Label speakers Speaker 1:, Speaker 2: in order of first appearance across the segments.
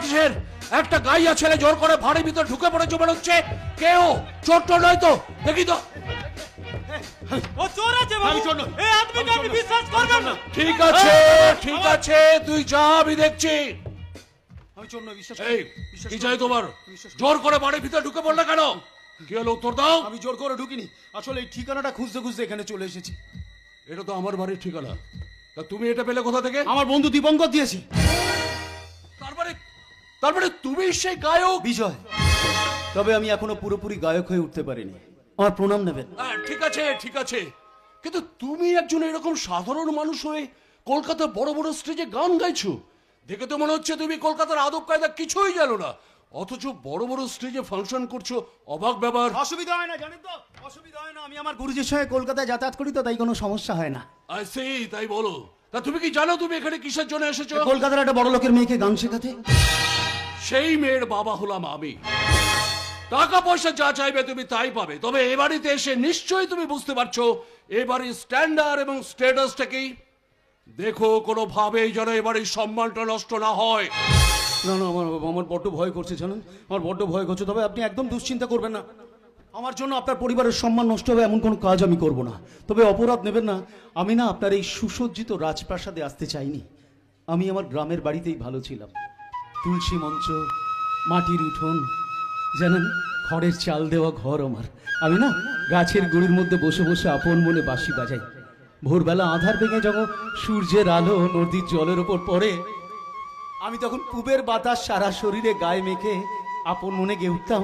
Speaker 1: কিসের? একটা গাইয়া ছেলে জোর করে বাড়ির ভিতর ঢুকে পড়েছে মনে হচ্ছে। কেউ চোর টোর নয় তো? দেখি তো।
Speaker 2: ও চোর আছে বাবু।
Speaker 3: আমি চোর নই।
Speaker 2: এই আদমিকে আপনি বিশ্বাস করবেন না।
Speaker 1: ঠিক আছে, ঠিক আছে, তুই যা, আমি দেখছি।
Speaker 3: আমি চোর নই, বিশ্বাস
Speaker 1: এই কি চাই তোমার? জোর করে বাড়ির ভিতর ঢুকে পড়লে কেন? কি হলো, উত্তর দাও।
Speaker 3: আমি জোর করে ঢুকিনি, আসলে এই ঠিকানাটা খুঁজতে খুঁজতে এখানে চলে এসেছি।
Speaker 1: এটা তো আমার বাড়ির ঠিকানা, তা তুমি এটা পেলে কোথা থেকে?
Speaker 3: আমার বন্ধু দীপঙ্কর দিয়েছে।
Speaker 1: তার মানে তুমি সেই গায়ক
Speaker 3: বিজয়, তবে আমি এখনো পুরোপুরি গায়ক হয়ে উঠতে পারিনি, আমার প্রণাম নেবেন।
Speaker 1: ঠিক আছে, ঠিক আছে, কিন্তু তুমি একজন এরকম সাধারণ মানুষ হয়ে কলকাতার বড় বড় স্টেজে গান গাইছো, দেখে তো মনে হচ্ছে তুমি কলকাতার আদব কায়দা কিছুই জানো না, অথচ বড় বড় স্টেজে ফাংশন করছো। অবাক ব্যাপার।
Speaker 3: অসুবিধা হয় না জানেন তো, অসুবিধা হয় না, আমি আমার গুরুজির সঙ্গে কলকাতায় যাতায়াত করি তো, তাই কোনো সমস্যা হয় না।
Speaker 1: তাই বলো। তা তুমি কি জানো তুমি এখানে কিসের জন্য এসেছো?
Speaker 3: কলকাতার একটা বড় লোকের মেয়েকে গান শেখাতে।
Speaker 1: সেই মেয়ের বাবা হলাম আমি। টাকা পয়সা যা চাইবে তুমি তাই পাবে, তবে এ বাড়িতে এসে নিশ্চয়ই তুমি বুঝতে পারছো এ বাড়ির স্ট্যান্ডার্ড এবং স্ট্যাটাসটা কি। দেখো কোনোভাবেই যেন এ বাড়ির সম্মানটা নষ্ট না হয়।
Speaker 3: না না, আমার বড্ড ভয় করছে জানেন, আমার বড্ড ভয় করছে। তবে আপনি একদম দুশ্চিন্তা করবেন না, আমার জন্য আপনার পরিবারের সম্মান নষ্ট হবে এমন কোনো কাজ আমি করব না। তবে অপরাধ নেবেন না, আমি না আপনার এই সুসজ্জিত রাজপ্রাসাদে আসতে চাইনি। আমি আমার গ্রামের বাড়িতেই ভালো ছিলাম। তুলসী মঞ্চ, মাটির উঠোন, জানেন, খড়ের চাল দেওয়া ঘর আমার। আমি না গাছের গুড়ির মধ্যে বসে বসে আপন মনে বাঁশি বাজাই। ভোরবেলা আধার ভেঙে যখন সূর্যের আলো নদীর জলের ওপর পড়ে, আমি তখন পুবের বাতাস সারা শরীরে গায়ে মেখে আপন মনে গেয়ে উঠতাম।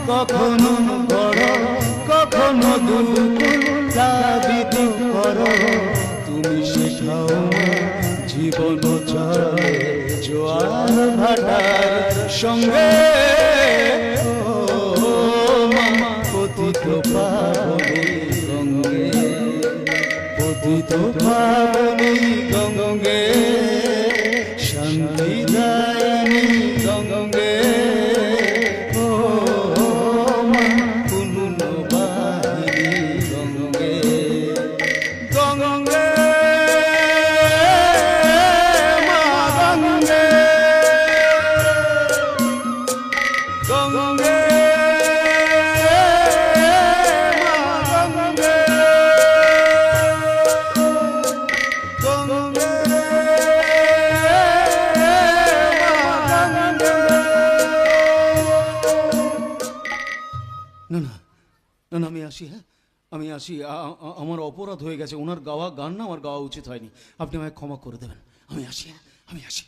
Speaker 3: কখনো বড় কখনো তুমি শেখাও জীবন চলে জোয়ার ভাটার সঙ্গে। পতিত পাবনি গঙ্গে, পতিত পাবনি গঙ্গে, শান্তি দায়নি গঙ্গে। আমি আসি, হ্যাঁ আমি আসি, আমার অপরাধ হয়ে গেছে, ওনার গাওয়া গান না আমার গাওয়া উচিত হয়নি, আপনি আমায় ক্ষমা করে দেবেন। আমি আসি, হ্যাঁ আমি আসি।